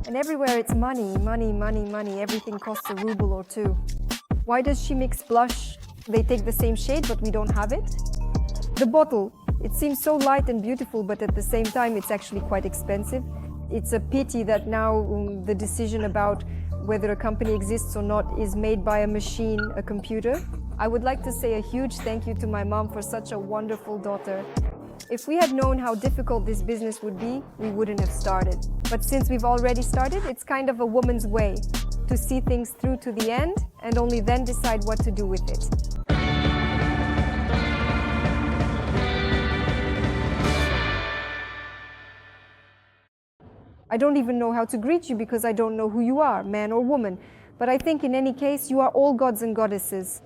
And everywhere it's money, money, money, money. Everything costs a ruble or two. Why does she mix blush? They take the same shade, but we don't have it. The bottle, it seems so light and beautiful, but at the same time, it's actually quite expensive. It's a pity that now the decision about whether a company exists or not is made by a machine, a computer. I would like to say a huge thank you to my mom for such a wonderful daughter. If we had known how difficult this business would be, we wouldn't have started. But since we've already started, it's kind of a woman's way to see things through to the end and only then decide what to do with it. I don't even know how to greet you because I don't know who you are, man or woman. But I think in any case, you are all gods and goddesses.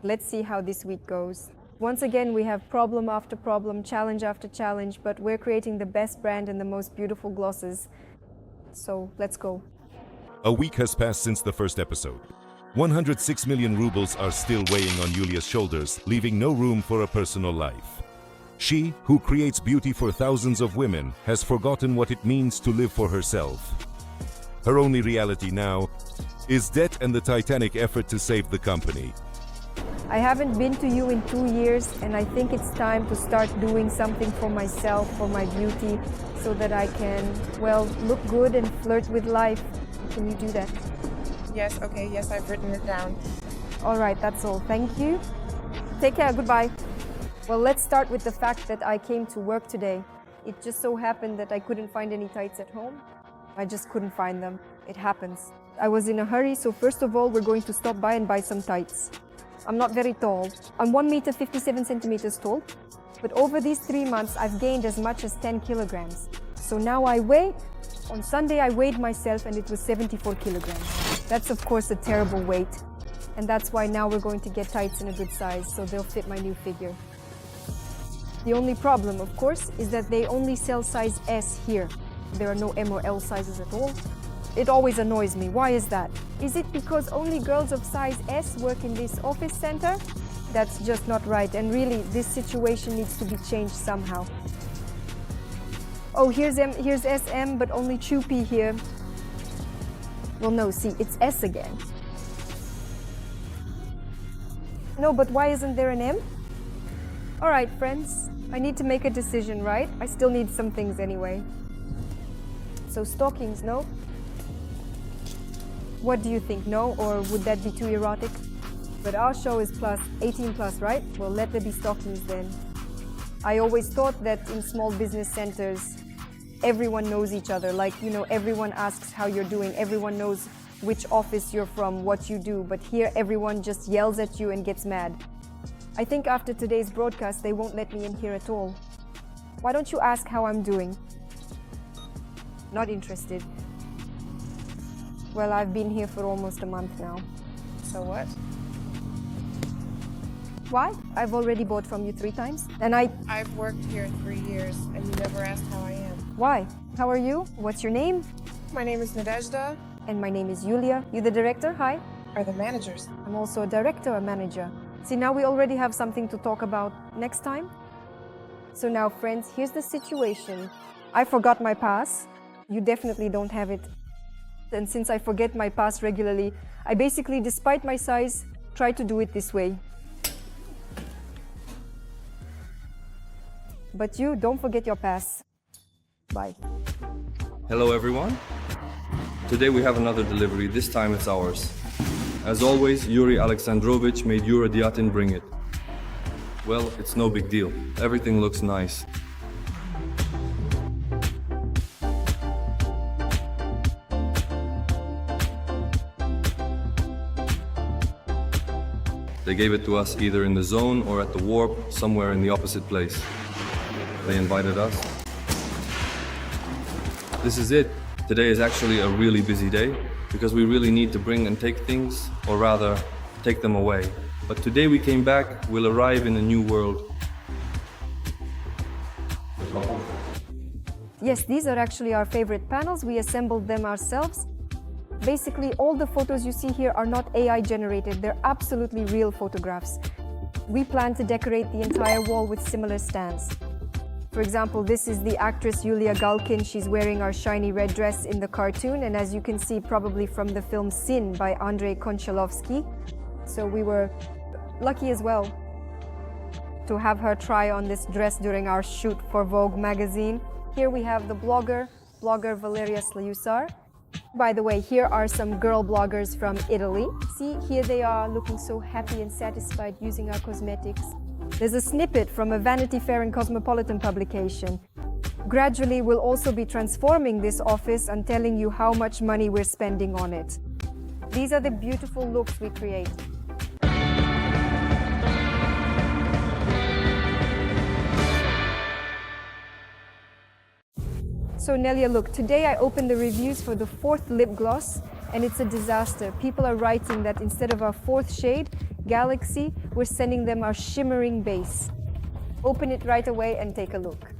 Let's see how this week goes. Once again, we have problem after problem, challenge after challenge, but we're creating the best brand and the most beautiful glosses. So let's go. A week has passed since the first episode. 106 million rubles are still weighing on Yulia's shoulders, leaving no room for a personal life. She, who creates beauty for thousands of women, has forgotten what it means to live for herself. Her only reality now is debt and the titanic effort to save the company. I haven't been to you in 2 years, and I think it's time to start doing something for myself, for my beauty, so that I can, well, look good and flirt with life. Can you do that? Yes, okay, yes, I've written it down. All right, that's all. Thank you. Take care, goodbye. Well, let's start with the fact that I came to work today. It just so happened that I couldn't find any tights at home. I just couldn't find them. It happens. I was in a hurry, so first of all, we're going to stop by and buy some tights. I'm not very tall. I'm 1 meter 57 centimeters tall, but over these 3 months, I've gained as much as 10 kilograms. So now I weigh. On Sunday, I weighed myself and it was 74 kilograms. That's of course a terrible weight. And that's why now we're going to get tights in a good size, so they'll fit my new figure. The only problem, of course, is that they only sell size S here. There are no M or L sizes at all. It always annoys me. Why is that? Is it because only girls of size S work in this office center? That's just not right, and really, this situation needs to be changed somehow. Oh, here's SM, but only 2P here. Well, no, see, it's S again. No, but why isn't there an M? All right, friends, I need to make a decision, right? I still need some things anyway. So stockings, no? What do you think, no? Or would that be too erotic? But our show is plus, 18 plus, right? Well, let there be stockings then. I always thought that in small business centers, everyone knows each other. Like, you know, everyone asks how you're doing. Everyone knows which office you're from, what you do. But here, everyone just yells at you and gets mad. I think after today's broadcast, they won't let me in here at all. Why don't you ask how I'm doing? Not interested. Well, I've been here for almost a month now. So what? Why? I've already bought from you 3 times. And I've worked here 3 years and you never asked how I am. Why? How are you? What's your name? My name is Nadezhda. And my name is Yulia. You the director? Hi. Are the managers? I'm also a director, a manager. See, now we already have something to talk about next time. So now, friends, here's the situation. I forgot my pass. You definitely don't have it. And since I forget my pass regularly, I basically, despite my size, try to do it this way. But you, don't forget your pass. Bye. Hello everyone. Today we have another delivery, this time it's ours. As always, Yuri Alexandrovich made Yura Dyatin bring it. Well, it's no big deal. Everything looks nice. They gave it to us either in the zone or at the warp, somewhere in the opposite place. They invited us. This is it. Today is actually a really busy day because we really need to bring and take things, or rather, take them away. But today we came back, we'll arrive in a new world. Yes, these are actually our favorite panels. We assembled them ourselves. Basically, all the photos you see here are not AI generated. They're absolutely real photographs. We plan to decorate the entire wall with similar stands. For example, this is the actress Yulia Galkin. She's wearing our shiny red dress in the cartoon, and as you can see probably from the film Sin by Andrei Konchalovsky. So we were lucky as well to have her try on this dress during our shoot for Vogue magazine. Here we have the blogger Valeria Slayusar. By the way, here are some girl bloggers from Italy. See, here they are looking so happy and satisfied using our cosmetics. There's a snippet from a Vanity Fair and Cosmopolitan publication. Gradually, we'll also be transforming this office and telling you how much money we're spending on it. These are the beautiful looks we create. So Nelia, look, today I opened the reviews for the 4th lip gloss, and it's a disaster. People are writing that instead of our 4th shade, Galaxy, we're sending them our shimmering base. Open it right away and take a look.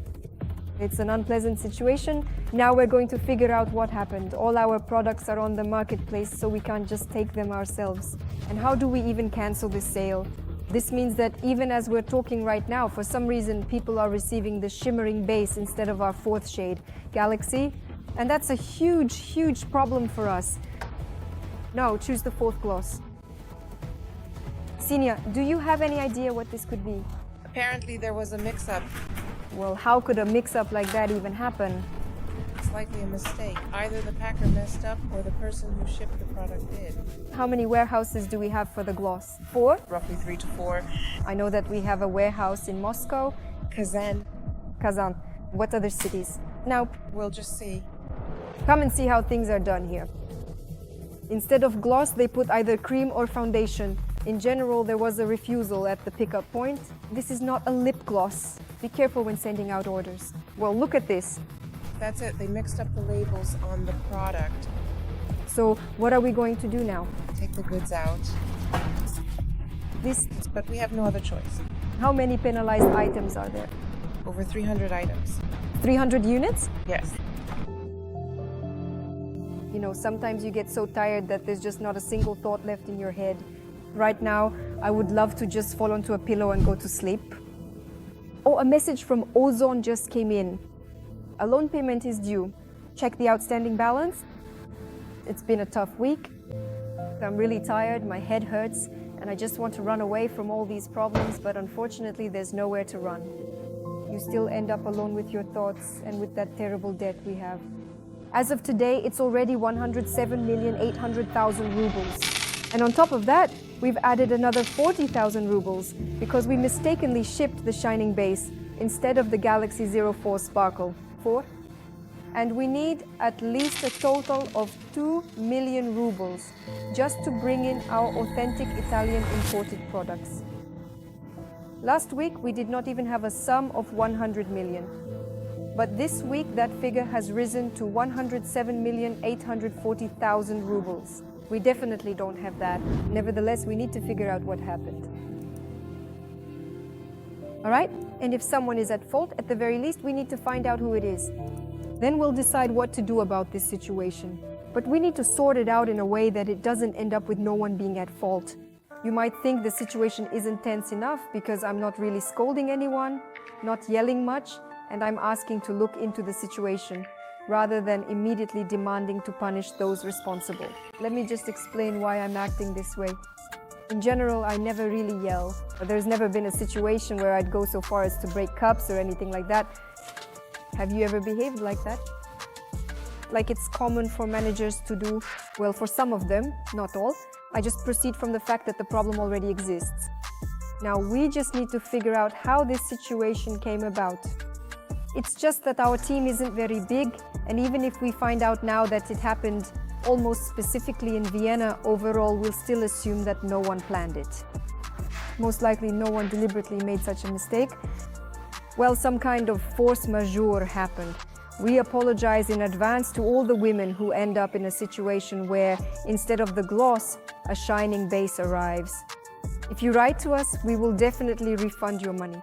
It's an unpleasant situation. Now we're going to figure out what happened. All our products are on the marketplace, so we can't just take them ourselves. And how do we even cancel this sale? This means that even as we're talking right now, for some reason, people are receiving the shimmering base instead of our 4th shade, Galaxy. And that's a huge, huge problem for us. No, choose the 4th gloss. Sinia, do you have any idea what this could be? Apparently there was a mix-up. Well, how could a mix-up like that even happen? It's likely a mistake. Either the packer messed up or the person who shipped the product did. How many warehouses do we have for the gloss? 4? Roughly 3 to 4. I know that we have a warehouse in Moscow. Kazan. Kazan. What other cities? Now, We'll just see. come and see how things are done here. Instead of gloss, they put either cream or foundation. In general, there was a refusal at the pickup point. This is not a lip gloss. Be careful when sending out orders. Well, look at this. That's it. They mixed up the labels on the product. So, what are we going to do now? Take the goods out. But we have no other choice. How many penalized items are there? Over 300 items. 300 units? Yes. You know, sometimes you get so tired that there's just not a single thought left in your head. Right now, I would love to just fall onto a pillow and go to sleep. Oh, a message from Ozone just came in. A loan payment is due. Check the outstanding balance. It's been a tough week. I'm really tired, my head hurts, and I just want to run away from all these problems, but unfortunately there's nowhere to run. You still end up alone with your thoughts and with that terrible debt we have. As of today, it's already 107,800,000 rubles. And on top of that, we've added another 40,000 rubles because we mistakenly shipped the shining base instead of the Galaxy 04 Sparkle 4. And we need at least a total of 2 million rubles just to bring in our authentic Italian imported products. Last week, we did not even have a sum of 100 million. But this week, that figure has risen to 107,840,000 rubles. We definitely don't have that. Nevertheless, we need to figure out what happened. All right? And if someone is at fault, at the very least, we need to find out who it is. Then we'll decide what to do about this situation. But we need to sort it out in a way that it doesn't end up with no one being at fault. You might think the situation isn't tense enough because I'm not really scolding anyone, not yelling much, and I'm asking to look into the situation, rather than immediately demanding to punish those responsible. Let me just explain why I'm acting this way. In general, I never really yell. There's never been a situation where I'd go so far as to break cups or anything like that. Have you ever behaved like that? Like it's common for managers to do? Well, for some of them, not all. I just proceed from the fact that the problem already exists. Now, we just need to figure out how this situation came about. It's just that our team isn't very big, and even if we find out now that it happened almost specifically in Vienna, overall we'll still assume that no one planned it. Most likely no one deliberately made such a mistake. Well, some kind of force majeure happened. We apologize in advance to all the women who end up in a situation where, instead of the gloss, a shining base arrives. If you write to us, we will definitely refund your money.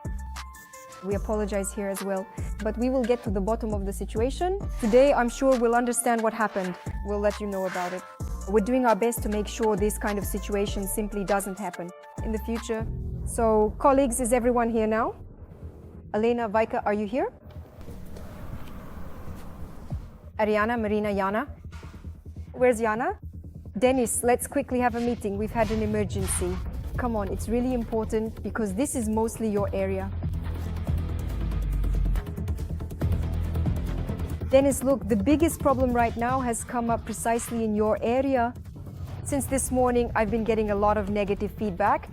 We apologize here as well, but we will get to the bottom of the situation. Today, I'm sure we'll understand what happened. We'll let you know about it. We're doing our best to make sure this kind of situation simply doesn't happen in the future. So, colleagues, is everyone here now? Elena, Vaika, are you here? Ariana, Marina, Yana. Where's Yana? Dennis, let's quickly have a meeting. We've had an emergency. Come on, it's really important because this is mostly your area. Dennis, look, the biggest problem right now has come up precisely in your area. Since this morning, I've been getting a lot of negative feedback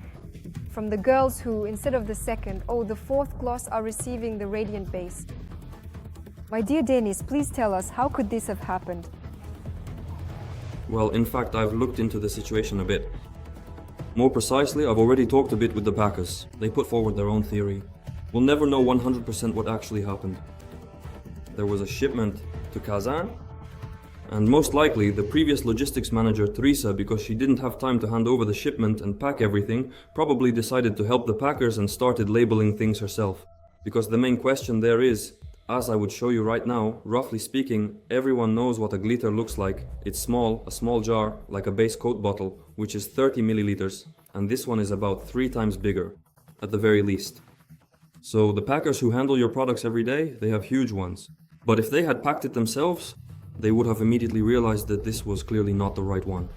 from the girls who, instead of the second, the fourth gloss are receiving the radiant base. My dear Dennis, please tell us, how could this have happened? Well, in fact, I've looked into the situation a bit. More precisely, I've already talked a bit with the packers. They put forward their own theory. We'll never know 100% what actually happened. There was a shipment to Kazan, and most likely the previous logistics manager, Teresa, because she didn't have time to hand over the shipment and pack everything, probably decided to help the packers and started labeling things herself. Because the main question there is, as I would show you right now, roughly speaking, everyone knows what a glitter looks like. It's small, a small jar, like a base coat bottle, which is 30 milliliters, and this one is about 3 times bigger, at the very least. So the packers who handle your products every day, they have huge ones. But if they had packed it themselves, they would have immediately realized that this was clearly not the right one.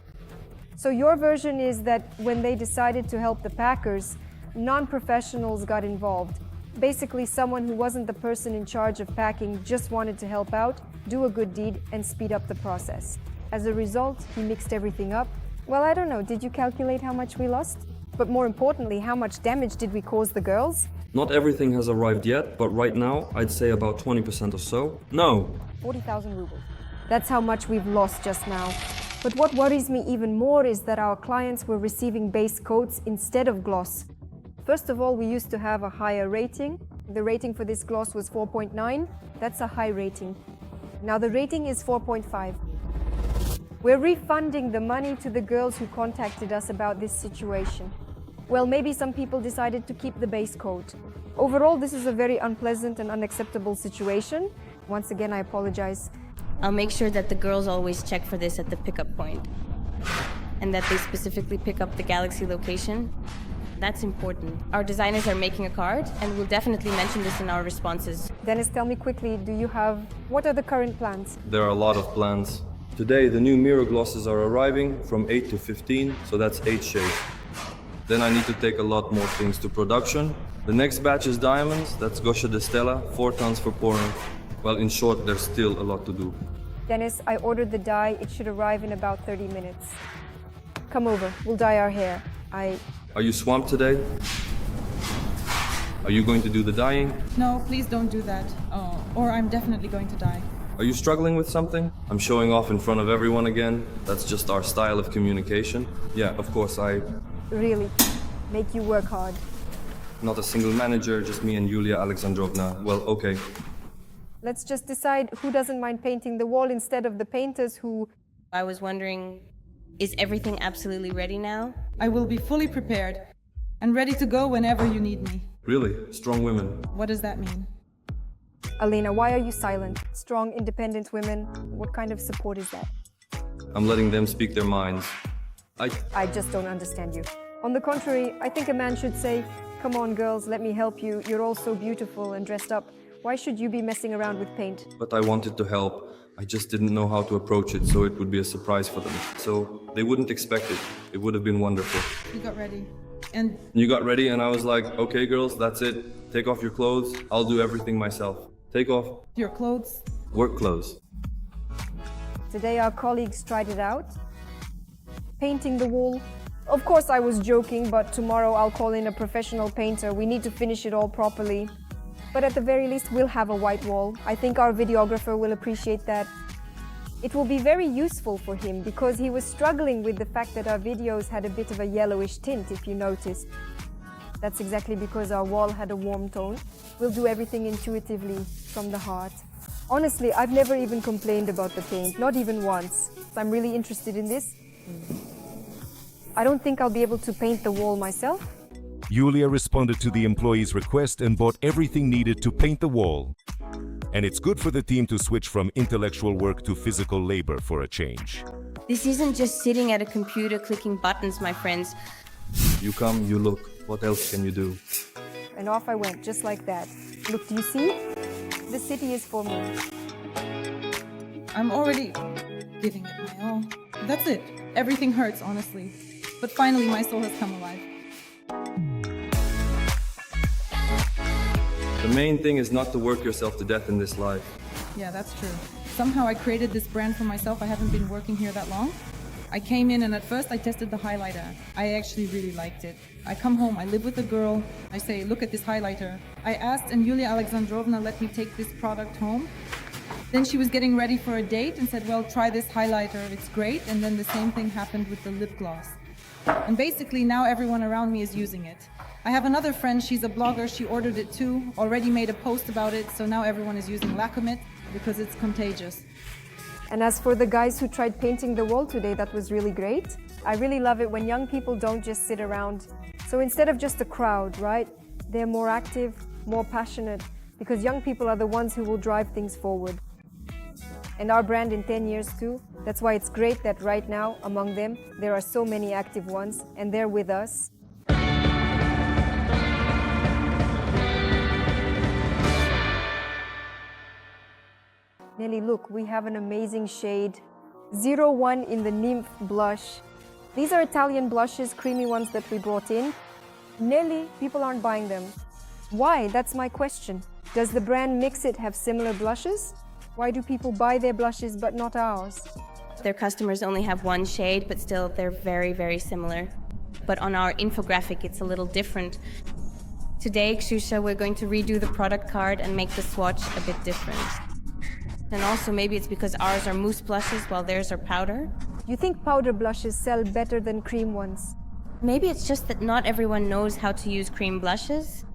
So your version is that when they decided to help the packers, non-professionals got involved. Basically, someone who wasn't the person in charge of packing just wanted to help out, do a good deed, and speed up the process. As a result, he mixed everything up. Well, I don't know, did you calculate how much we lost? But more importantly, how much damage did we cause the girls? Not everything has arrived yet, but right now, I'd say about 20% or so. No! 40,000 rubles. That's how much we've lost just now. But what worries me even more is that our clients were receiving base coats instead of gloss. First of all, we used to have a higher rating. The rating for this gloss was 4.9. That's a high rating. Now the rating is 4.5. We're refunding the money to the girls who contacted us about this situation. Well, maybe some people decided to keep the base coat. Overall, this is a very unpleasant and unacceptable situation. Once again, I apologize. I'll make sure that the girls always check for this at the pickup point. And that they specifically pick up the Galaxy location. That's important. Our designers are making a card, and we'll definitely mention this in our responses. Dennis, tell me quickly, what are the current plans? There are a lot of plans. Today, the new mirror glosses are arriving from 8 to 15, so that's 8 shades. Then I need to take a lot more things to production. The next batch is diamonds, that's Gosha de Stella, 4 tons for pouring. Well, in short, there's still a lot to do. Dennis, I ordered the dye. It should arrive in about 30 minutes. Come over, we'll dye our hair. Are you swamped today? Are you going to do the dyeing? No, please don't do that. Or I'm definitely going to die. Are you struggling with something? I'm showing off in front of everyone again. That's just our style of communication. Yeah, of course, Really? Make you work hard. Not a single manager, just me and Yulia Alexandrovna. Well, okay. Let's just decide who doesn't mind painting the wall instead of the painters who... I was wondering, is everything absolutely ready now? I will be fully prepared and ready to go whenever you need me. Really? Strong women. What does that mean? Alena, why are you silent? Strong, independent women. What kind of support is that? I'm letting them speak their minds. I just don't understand you. On the contrary, I think a man should say, come on girls, let me help you. You're all so beautiful and dressed up. Why should you be messing around with paint? But I wanted to help. I just didn't know how to approach it, so it would be a surprise for them. So they wouldn't expect it. It would have been wonderful. You got ready. And you got ready and I was like, okay girls, that's it. Take off your clothes. I'll do everything myself. Take off your clothes? Work clothes. Today our colleagues tried it out. Painting the wall. Of course I was joking, but tomorrow I'll call in a professional painter. We need to finish it all properly. But at the very least, we'll have a white wall. I think our videographer will appreciate that. It will be very useful for him because he was struggling with the fact that our videos had a bit of a yellowish tint, if you noticed. That's exactly because our wall had a warm tone. We'll do everything intuitively, from the heart. Honestly, I've never even complained about the paint, not even once. I'm really interested in this. I don't think I'll be able to paint the wall myself. Yulia responded to the employee's request and bought everything needed to paint the wall. And it's good for the team to switch from intellectual work to physical labor for a change. This isn't just sitting at a computer clicking buttons, my friends. You come, you look. What else can you do? And off I went, just like that. Look, do you see? The city is for me. I'm already giving it my all. That's it. Everything hurts, honestly. But finally, my soul has come alive. The main thing is not to work yourself to death in this life. Yeah, that's true. Somehow I created this brand for myself. I haven't been working here that long. I came in and at first I tested the highlighter. I actually really liked it. I come home, I live with a girl. I say, look at this highlighter. I asked and Yulia Alexandrovna let me take this product home. Then she was getting ready for a date and said, well, try this highlighter, it's great. And then the same thing happened with the lip gloss. And basically now everyone around me is using it. I have another friend, she's a blogger, she ordered it too, already made a post about it, so now everyone is using Lacomit because it's contagious. And as for the guys who tried painting the wall today, that was really great. I really love it when young people don't just sit around. So instead of just a crowd, right? They're more active, more passionate, because young people are the ones who will drive things forward. And our brand in 10 years too. That's why it's great that right now, among them, there are so many active ones, and they're with us. Nelly, look, we have an amazing shade. 01 in the Nymph blush. These are Italian blushes, creamy ones that we brought in. Nelly, people aren't buying them. Why? That's my question. Does the brand Mixit have similar blushes? Why do people buy their blushes but not ours? Their customers only have one shade, but still they're very, very similar. But on our infographic, it's a little different. Today, Kshusha, we're going to redo the product card and make the swatch a bit different. And also maybe it's because ours are mousse blushes while theirs are powder. You think powder blushes sell better than cream ones? Maybe it's just that not everyone knows how to use cream blushes.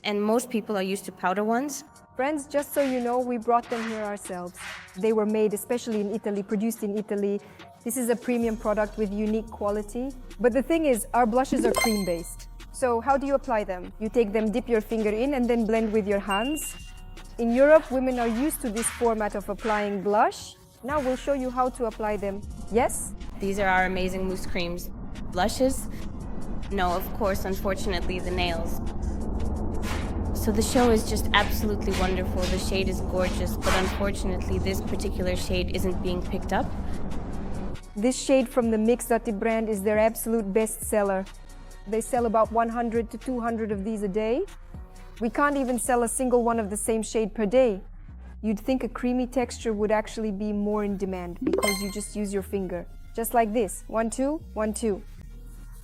And most people are used to powder ones. Friends, just so you know, we brought them here ourselves. They were made especially in Italy, produced in Italy. This is a premium product with unique quality. But the thing is, our blushes are cream-based. So how do you apply them? You take them, dip your finger in, and then blend with your hands. In Europe, women are used to this format of applying blush. Now we'll show you how to apply them. Yes? These are our amazing mousse creams. Blushes? No, of course, unfortunately, the nails. So the show is just absolutely wonderful. The shade is gorgeous, but unfortunately, this particular shade isn't being picked up. This shade from the Mixit brand is their absolute bestseller. They sell about 100 to 200 of these a day. We can't even sell a single one of the same shade per day. You'd think a creamy texture would actually be more in demand because you just use your finger. Just like this, 1, 2, 1, 2.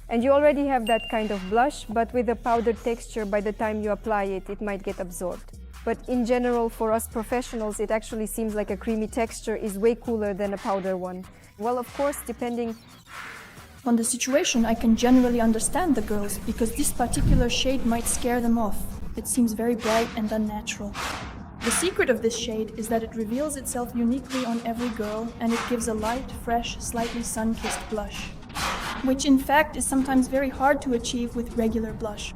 And you already have that kind of blush, but with a powdered texture, by the time you apply it, it might get absorbed. But in general, for us professionals, it actually seems like a creamy texture is way cooler than a powder one. Well, of course, depending on the situation, I can generally understand the girls because this particular shade might scare them off. It seems very bright and unnatural. The secret of this shade is that it reveals itself uniquely on every girl and it gives a light, fresh, slightly sun-kissed blush, which in fact is sometimes very hard to achieve with regular blush.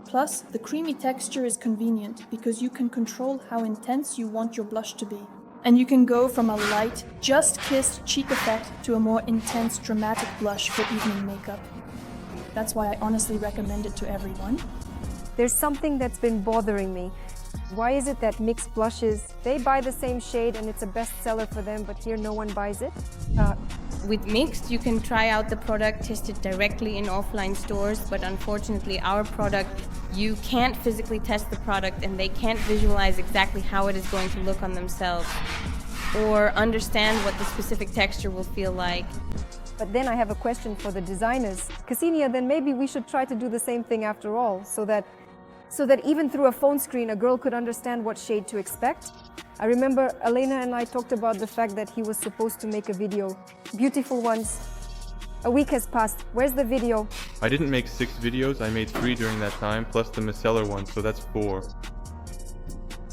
Plus, the creamy texture is convenient because you can control how intense you want your blush to be. And you can go from a light, just-kissed cheek effect to a more intense, dramatic blush for evening makeup. That's why I honestly recommend it to everyone. there's something that's been bothering me. Why is it that mixed blushes, they buy the same shade and it's a bestseller for them, but here no one buys it? With Mixed, you can try out the product, test it directly in offline stores, but unfortunately our product, you can't physically test the product and they can't visualize exactly how it is going to look on themselves or understand what the specific texture will feel like. But then I have a question for the designers. Ksenia, then maybe we should try to do the same thing after all, so that even through a phone screen a girl could understand what shade to expect. I remember Elena and I talked about the fact that he was supposed to make a video. Beautiful ones. A week has passed. Where's the video? I didn't make 6 videos, I made 3 during that time, plus the micellar one, so that's 4.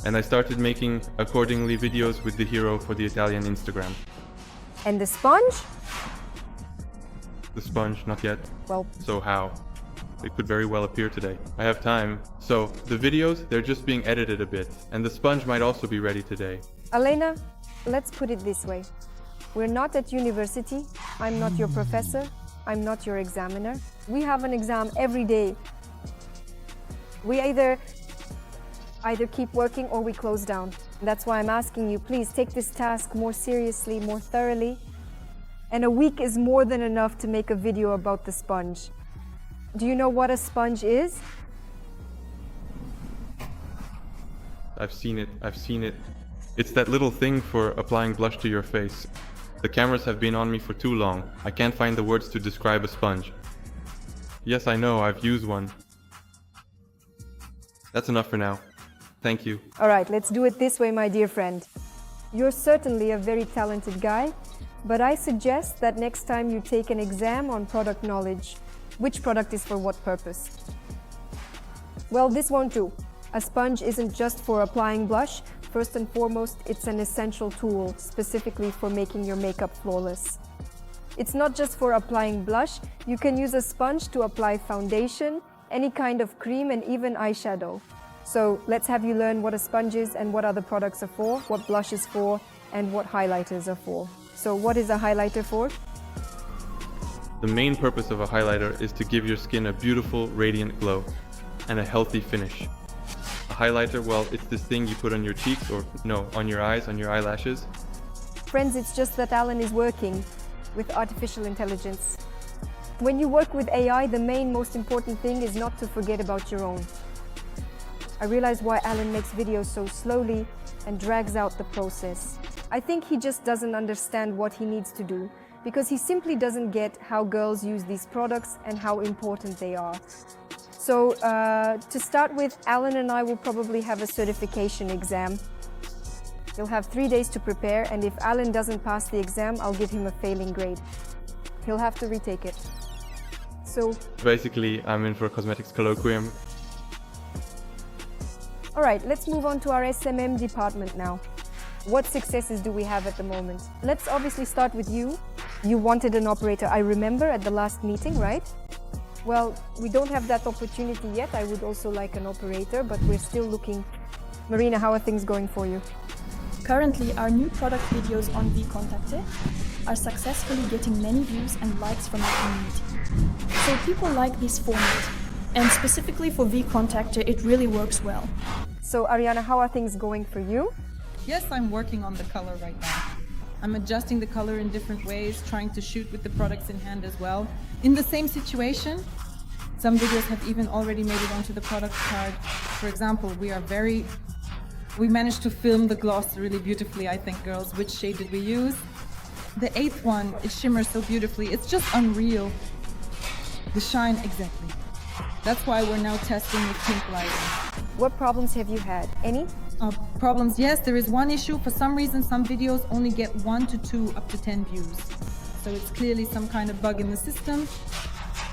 And I started making, accordingly, videos with the hero for the Italian Instagram. And the sponge? The sponge, not yet. Well, So how? It could very well appear today. I have time. So, the videos, they're just being edited a bit, and the sponge might also be ready today. Elena, let's put it this way. We're not at university. I'm not your professor. I'm not your examiner. We have an exam every day. We either keep working or we close down. That's why I'm asking you, please take this task more seriously, more thoroughly. And a week is more than enough to make a video about the sponge. Do you know what a sponge is? I've seen it. It's that little thing for applying blush to your face. The cameras have been on me for too long. I can't find the words to describe a sponge. Yes, I know, I've used one. That's enough for now. Thank you. All right, let's do it this way, my dear friend. You're certainly a very talented guy, but I suggest that next time you take an exam on product knowledge. Which product is for what purpose? Well, this won't do. A sponge isn't just for applying blush. First and foremost, it's an essential tool specifically for making your makeup flawless. It's not just for applying blush. You can use a sponge to apply foundation, any kind of cream, and even eyeshadow. So let's have you learn what a sponge is and what other products are for, what blush is for, and what highlighters are for. So what is a highlighter for? The main purpose of a highlighter is to give your skin a beautiful, radiant glow and a healthy finish. A highlighter, well, it's this thing you put on your cheeks, or no, on your eyes, on your eyelashes. Friends, it's just that Alan is working with artificial intelligence. When you work with AI, the most important thing is not to forget about your own. I realize why Alan makes videos so slowly and drags out the process. I think he just doesn't understand what he needs to do, because he simply doesn't get how girls use these products and how important they are. So to start with, Alan and I will probably have a certification exam. He'll have 3 days to prepare, and if Alan doesn't pass the exam, I'll give him a failing grade. He'll have to retake it. So basically, I'm in for a cosmetics colloquium. all right, let's move on to our SMM department now. What successes do we have at the moment? Let's obviously start with you. You wanted an operator, I remember, at the last meeting, right? Well, we don't have that opportunity yet. I would also like an operator, but we're still looking. Marina, how are things going for you? Currently, our new product videos on VKontakte are successfully getting many views and likes from our community. So people like this format, and specifically for VKontakte, it really works well. So Ariana, how are things going for you? Yes, I'm working on the color right now. I'm adjusting the color in different ways, trying to shoot with the products in hand as well. In the same situation, some videos have even already made it onto the product card. For example, we managed to film the gloss really beautifully, I think, girls. Which shade did we use? The 8th one, it shimmers so beautifully. It's just unreal. The shine, exactly. That's why we're now testing with pink lighting. What problems have you had? Any? Problems, yes, there is one issue. For some reason, some videos only get 1 to 2 up to 10 views. So it's clearly some kind of bug in the system.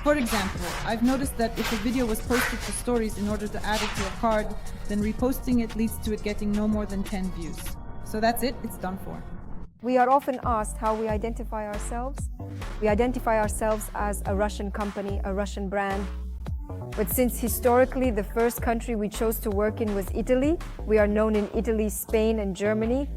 For example, I've noticed that if a video was posted to stories in order to add it to a card, then reposting it leads to it getting no more than 10 views. So that's it, it's done for. We are often asked how we identify ourselves. We identify ourselves as a Russian company, a Russian brand. But since historically the first country we chose to work in was Italy, we are known in Italy, Spain, and Germany.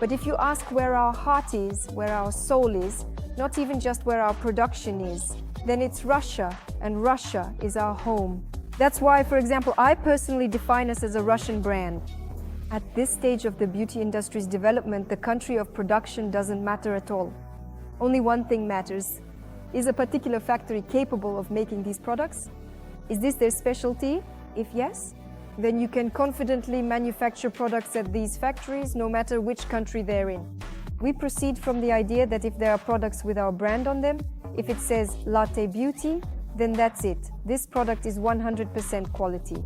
But if you ask where our heart is, where our soul is, not even just where our production is, then it's Russia, and Russia is our home. That's why, for example, I personally define us as a Russian brand. At this stage of the beauty industry's development, the country of production doesn't matter at all. Only one thing matters. Is a particular factory capable of making these products? Is this their specialty? If yes, then you can confidently manufacture products at these factories, no matter which country they're in. We proceed from the idea that if there are products with our brand on them, if it says Latte Beauty, then that's it. This product is 100% quality.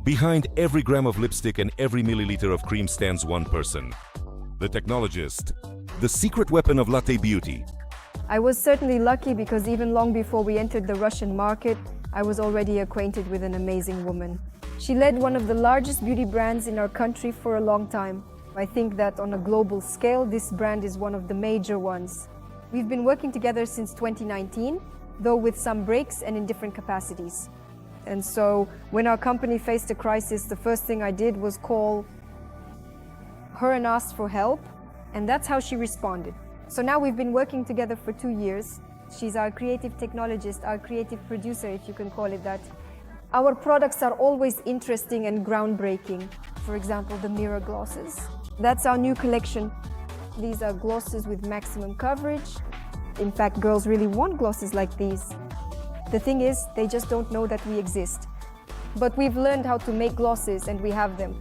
Behind every gram of lipstick and every milliliter of cream stands one person. The technologist. The secret weapon of Latte Beauty. I was certainly lucky because even long before we entered the Russian market, I was already acquainted with an amazing woman. She led one of the largest beauty brands in our country for a long time. I think that on a global scale, this brand is one of the major ones. We've been working together since 2019, though with some breaks and in different capacities. And so when our company faced a crisis, the first thing I did was call her and ask for help, and that's how she responded. So now we've been working together for 2 years. She's our creative technologist, our creative producer, if you can call it that. Our products are always interesting and groundbreaking. for example, the mirror glosses. That's our new collection. These are glosses with maximum coverage. In fact, girls really want glosses like these. The thing is, they just don't know that we exist. But we've learned how to make glosses and we have them.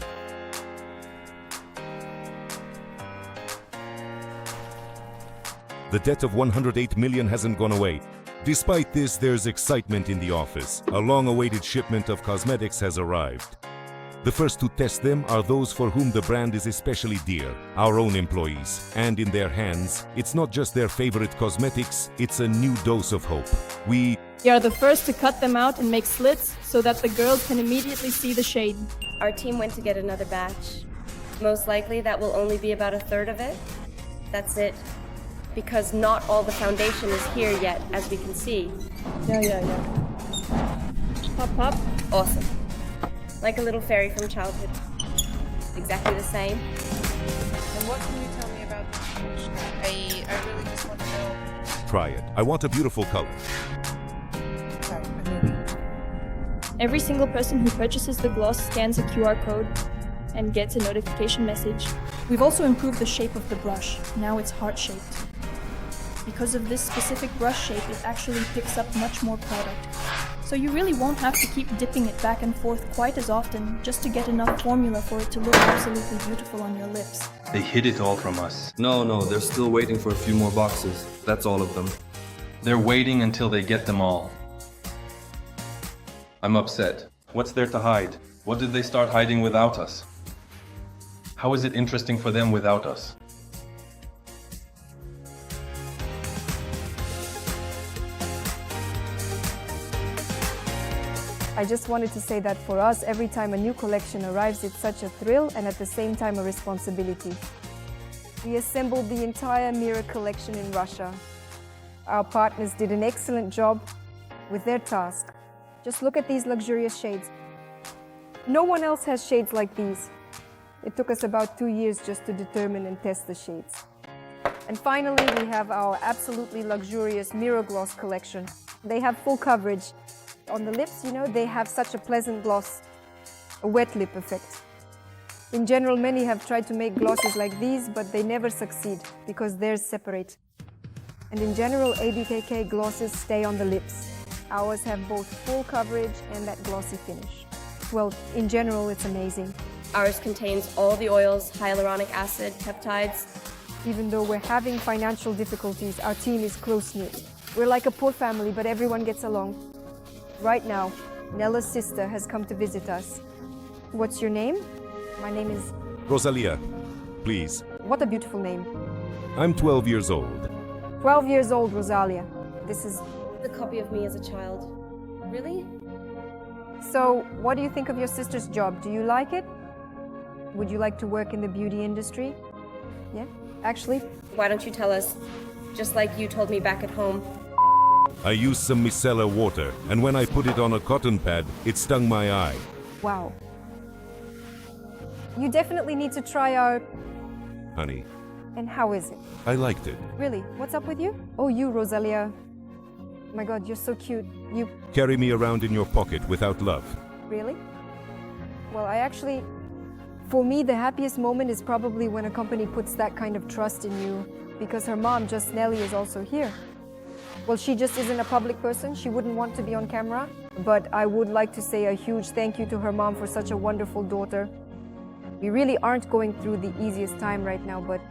The debt of 108 million hasn't gone away. Despite this, there's excitement in the office. A long-awaited shipment of cosmetics has arrived. The first to test them are those for whom the brand is especially dear, our own employees. And in their hands, it's not just their favorite cosmetics, it's a new dose of hope. We are the first to cut them out and make slits so that the girls can immediately see the shade. Our team went to get another batch. Most likely that will only be about a third of it. That's it. Because not all the foundation is here yet, as we can see. Yeah. Pop, pop. Awesome. Like a little fairy from childhood. Exactly the same. And what can you tell me about this finish? I really just want to know. try it. I want a beautiful color. Every single person who purchases the gloss scans a QR code and gets a notification message. We've also improved the shape of the brush. Now it's heart-shaped. Because of this specific brush shape, it actually picks up much more product. So you really won't have to keep dipping it back and forth quite as often just to get enough formula for it to look absolutely beautiful on your lips. They hid it all from us. No, they're still waiting for a few more boxes. That's all of them. They're waiting until they get them all. I'm upset. What's there to hide? What did they start hiding without us? How is it interesting for them without us? I just wanted to say that for us, every time a new collection arrives, it's such a thrill and at the same time a responsibility. We assembled the entire mirror collection in Russia. Our partners did an excellent job with their task. Just look at these luxurious shades. No one else has shades like these. It took us about 2 years just to determine and test the shades. And finally, we have our absolutely luxurious mirror gloss collection. They have full coverage. On the lips, you know, they have such a pleasant gloss, a wet lip effect. In general, many have tried to make glosses like these, but they never succeed because theirs separate. And in general, ABKK glosses stay on the lips. Ours have both full coverage and that glossy finish. Well, in general, it's amazing. Ours contains all the oils, hyaluronic acid, peptides. Even though we're having financial difficulties, our team is close-knit. We're like a poor family, but everyone gets along. Right now, Nella's sister has come to visit us. What's your name? My name is... Rosalia, please. What a beautiful name. I'm 12 years old. 12 years old, Rosalia. This is... The copy of me as a child. Really? So, what do you think of your sister's job? Do you like it? Would you like to work in the beauty industry? Yeah? Actually? Why don't you tell us, just like you told me back at home? I used some micellar water, and when I put it on a cotton pad, it stung my eye. Wow. You definitely need to try our... Honey, And how is it? I liked it. Really? What's up with you? Oh, you, Rosalia. My God, you're so cute. You... Carry me around in your pocket without love. Really? Well, I actually... For me, the happiest moment is probably when a company puts that kind of trust in you, because her mom, just Nelly, is also here. Well, she just isn't a public person. She wouldn't want to be on camera. But I would like to say a huge thank you to her mom for such a wonderful daughter. We really aren't going through the easiest time right now, but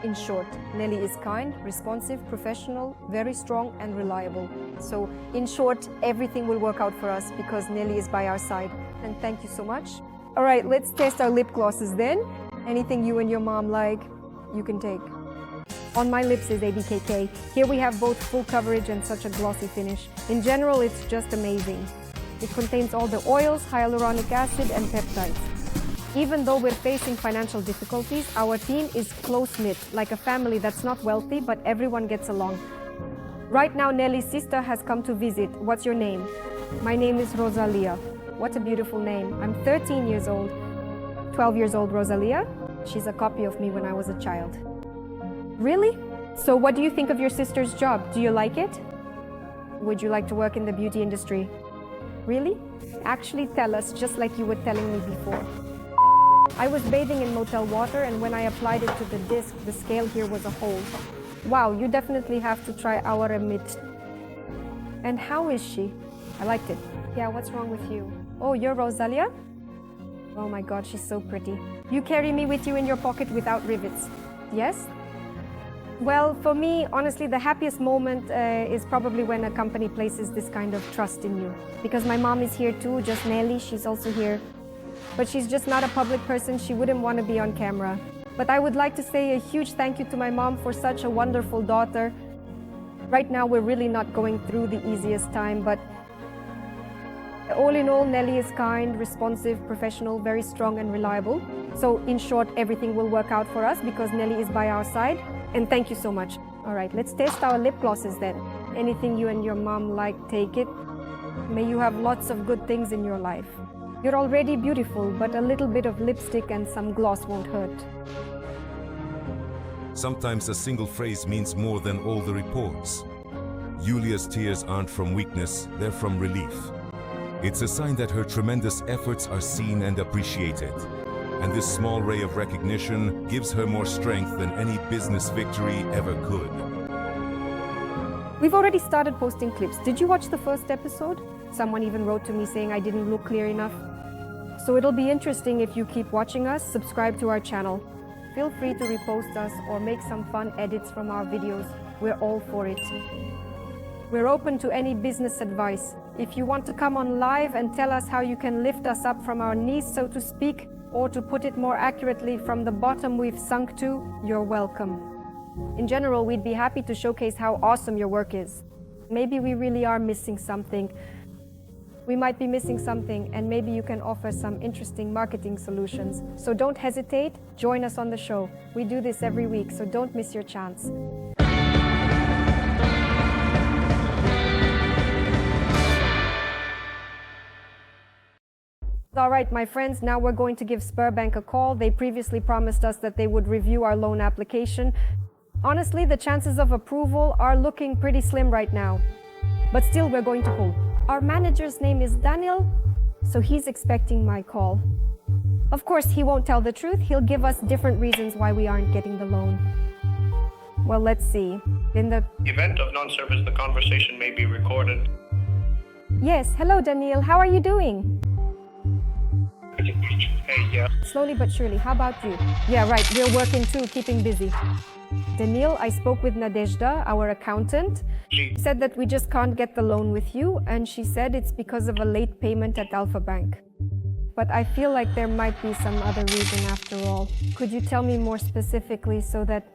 in short, Nelly is kind, responsive, professional, very strong and reliable. So in short, everything will work out for us because Nelly is by our side. And thank you so much. All right, let's test our lip glosses then. Anything you and your mom like, you can take. On my lips is ABKK. Here we have both full coverage and such a glossy finish. In general, it's just amazing. It contains all the oils, hyaluronic acid and peptides. Even though we're facing financial difficulties, our team is close-knit, like a family that's not wealthy, but everyone gets along. Right now, Nelly's sister has come to visit. What's your name? My name is Rosalia. What a beautiful name. I'm 13 years old. 12 years old, Rosalia. She's a copy of me when I was a child. Really? So what do you think of your sister's job? Do you like it? Would you like to work in the beauty industry? Really? Actually tell us, just like you were telling me before. I was bathing in motel water, and when I applied it to the disc, the scale here was a hole. Wow, you definitely have to try our Amit. And how is she? I liked it. Yeah, what's wrong with you? Oh, you're Rosalia? Oh my god, she's so pretty. You carry me with you in your pocket without rivets. Yes? Well, for me, honestly, the happiest moment is probably when a company places this kind of trust in you. Because my mom is here too, just Nelly, she's also here. But she's just not a public person, she wouldn't want to be on camera. But I would like to say a huge thank you to my mom for such a wonderful daughter. Right now, we're really not going through the easiest time, but all in all, Nelly is kind, responsive, professional, very strong and reliable. So in short, everything will work out for us because Nelly is by our side. And thank you so much. All right, let's test our lip glosses then. Anything you and your mom like, take it. May you have lots of good things in your life. You're already beautiful, but a little bit of lipstick and some gloss won't hurt. Sometimes a single phrase means more than all the reports. Julia's tears aren't from weakness, they're from relief. It's a sign that her tremendous efforts are seen and appreciated. And this small ray of recognition gives her more strength than any business victory ever could. We've already started posting clips. Did you watch the first episode? Someone even wrote to me saying I didn't look clear enough. So it'll be interesting if you keep watching us, subscribe to our channel. Feel free to repost us or make some fun edits from our videos. We're all for it. We're open to any business advice. If you want to come on live and tell us how you can lift us up from our knees, so to speak, or to put it more accurately, from the bottom we've sunk to, you're welcome. In general, we'd be happy to showcase how awesome your work is. Maybe we really are missing something. We might be missing something, and maybe you can offer some interesting marketing solutions. So don't hesitate, join us on the show. We do this every week, so don't miss your chance. All right, my friends, now we're going to give Sberbank a call. They previously promised us that they would review our loan application. Honestly, the chances of approval are looking pretty slim right now. But still, we're going to pull. Our manager's name is Daniel, so he's expecting my call. Of course, he won't tell the truth. He'll give us different reasons why we aren't getting the loan. Well, let's see. In the event of non-service, the conversation may be recorded. Yes, hello, Daniel. How are you doing? Hey, yeah. Slowly but surely. How about you? Yeah, right. We're working too, keeping busy. Daniil, I spoke with Nadezhda, our accountant. She said that we just can't get the loan with you, and she said it's because of a late payment at Alpha Bank. But I feel like there might be some other reason after all. Could you tell me more specifically so that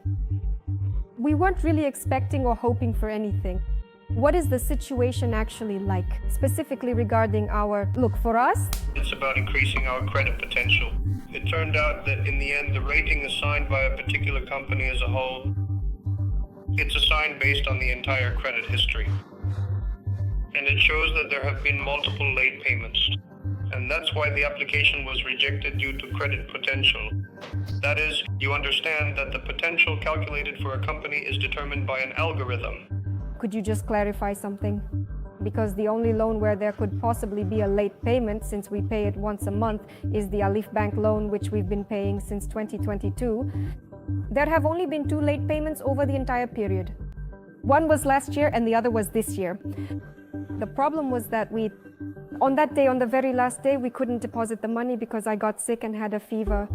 we weren't really expecting or hoping for anything? What is the situation actually like, specifically regarding our... Look, for us, it's about increasing our credit potential. It turned out that in the end, the rating assigned by a particular company as a whole, it's assigned based on the entire credit history. And it shows that there have been multiple late payments. And that's why the application was rejected due to credit potential. That is, you understand that the potential calculated for a company is determined by an algorithm. could you just clarify something? Because the only loan where there could possibly be a late payment, since we pay it once a month, is the Alif Bank loan, which we've been paying since 2022. There have only been 2 late payments over the entire period. One was last year and the other was this year. The problem was that on that day, on the very last day, we couldn't deposit the money because I got sick and had a fever.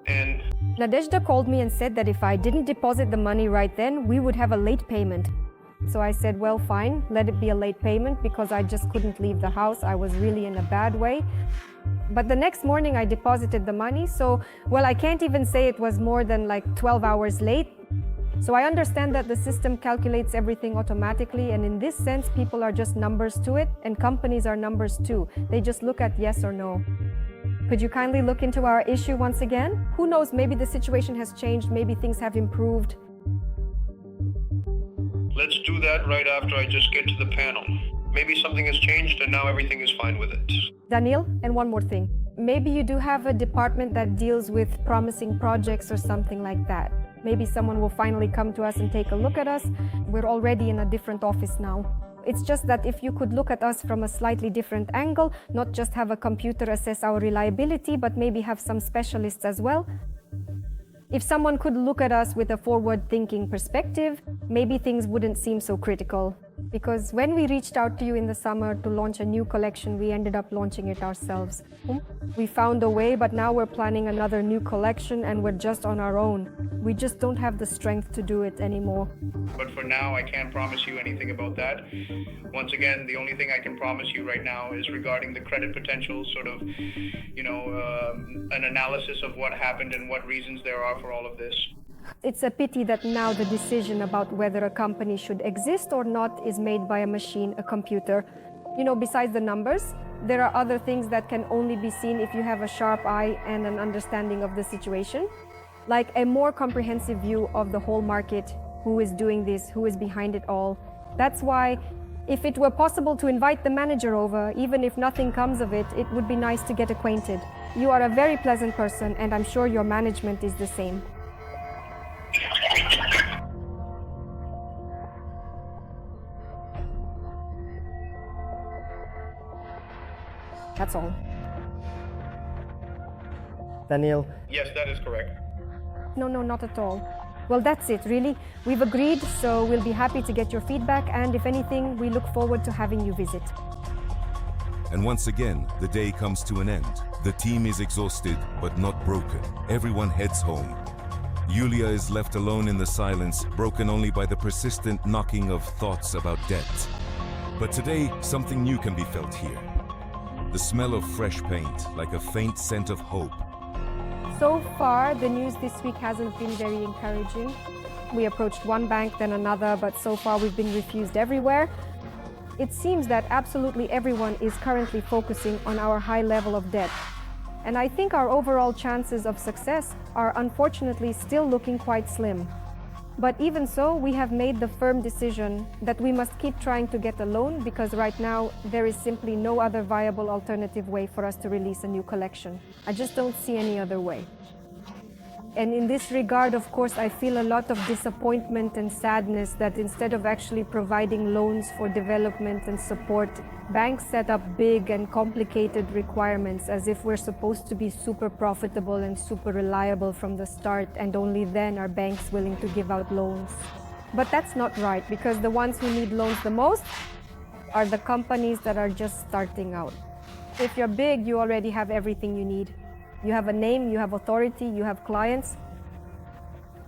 And Nadezhda called me and said that if I didn't deposit the money right then, we would have a late payment. So I said, well, fine, let it be a late payment, because I just couldn't leave the house. I was really in a bad way. But the next morning I deposited the money, so, well, I can't even say it was more than like 12 hours late. So I understand that the system calculates everything automatically, and in this sense, people are just numbers to it, and companies are numbers too. They just look at yes or no. Could you kindly look into our issue once again? Who knows, maybe the situation has changed, maybe things have improved. let's do that right after I just get to the panel. Maybe something has changed and now everything is fine with it. Daniel, and one more thing. Maybe you do have a department that deals with promising projects or something like that. Maybe someone will finally come to us and take a look at us. We're already in a different office now. It's just that if you could look at us from a slightly different angle, not just have a computer assess our reliability, but maybe have some specialists as well. If someone could look at us with a forward-thinking perspective, maybe things wouldn't seem so critical. Because when we reached out to you in the summer to launch a new collection, we ended up launching it ourselves. We found a way, but now we're planning another new collection and we're just on our own. We just don't have the strength to do it anymore. But for now, I can't promise you anything about that. Once again, the only thing I can promise you right now is regarding the credit potential, sort of, an analysis of what happened and what reasons there are for all of this. It's a pity that now the decision about whether a company should exist or not is made by a machine, a computer. Besides the numbers, there are other things that can only be seen if you have a sharp eye and an understanding of the situation, like a more comprehensive view of the whole market, who is doing this, who is behind it all. That's why, if it were possible to invite the manager over, even if nothing comes of it, it would be nice to get acquainted. You are a very pleasant person, and I'm sure your management is the same. That's all. Daniel, Yes, that is correct. No, not at all. Well, that's it, really. We've agreed, so we'll be happy to get your feedback, and if anything, we look forward to having you visit. And once again, the day comes to an end. The team is exhausted, but not broken. Everyone heads home. Yulia is left alone in the silence, broken only by the persistent knocking of thoughts about debt. But today, something new can be felt here. The smell of fresh paint, like a faint scent of hope. So far, the news this week hasn't been very encouraging. We approached one bank, then another, but so far we've been refused everywhere. It seems that absolutely everyone is currently focusing on our high level of debt. And I think our overall chances of success are unfortunately still looking quite slim. But even so, we have made the firm decision that we must keep trying to get a loan, because right now there is simply no other viable alternative way for us to release a new collection. I just don't see any other way. And in this regard, of course, I feel a lot of disappointment and sadness that instead of actually providing loans for development and support, banks set up big and complicated requirements as if we're supposed to be super profitable and super reliable from the start, and only then are banks willing to give out loans. But that's not right, because the ones who need loans the most are the companies that are just starting out. If you're big, you already have everything you need. You have a name, you have authority, you have clients.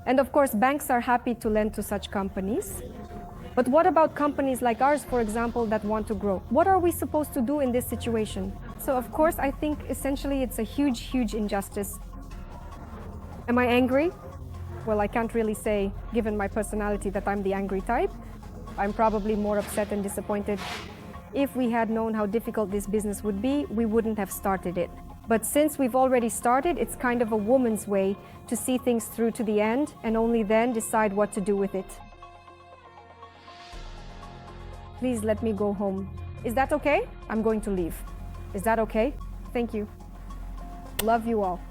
And of course, banks are happy to lend to such companies. But what about companies like ours, for example, that want to grow? What are we supposed to do in this situation? So of course, I think essentially it's a huge injustice. Am I angry? Well, I can't really say, given my personality, that I'm the angry type. I'm probably more upset and disappointed. If we had known how difficult this business would be, we wouldn't have started it. But since we've already started, it's kind of a woman's way to see things through to the end and only then decide what to do with it. Please let me go home. Is that okay? I'm going to leave. Is that okay? Thank you. Love you all.